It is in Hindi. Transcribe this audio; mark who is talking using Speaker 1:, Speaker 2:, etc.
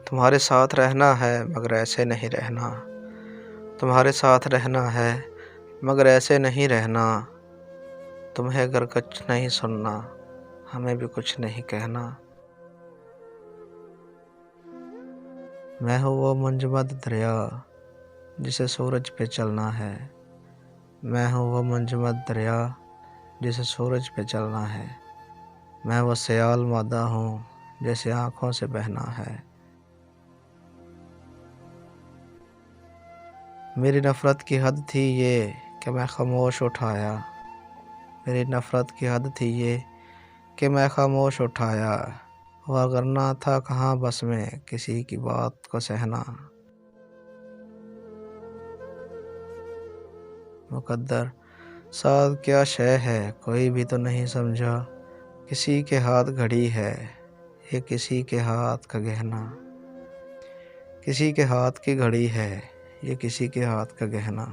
Speaker 1: तुम्हारे साथ रहना है मगर ऐसे नहीं रहना। तुम्हारे साथ रहना है मगर ऐसे नहीं रहना। तुम्हें अगर कुछ नहीं सुनना, हमें भी कुछ नहीं कहना। मैं हूँ वो मंजमद दरिया जिसे सूरज पे चलना है। मैं हूँ वो मंजमद दरिया जिसे सूरज पे चलना है। मैं वो सयाल मादा हूँ जैसे आँखों से बहना है। मेरी नफ़रत की हद थी ये कि मैं खामोश उठाया। मेरी नफ़रत की हद थी ये कि मैं खामोश उठाया। वह करना था कहाँ बस में किसी की बात को सहना। मुकद्दर साथ क्या शय है कोई भी तो नहीं समझा। किसी के हाथ घड़ी है ये किसी के हाथ का गहना। किसी के हाथ की घड़ी है ये किसी के हाथ का गहना।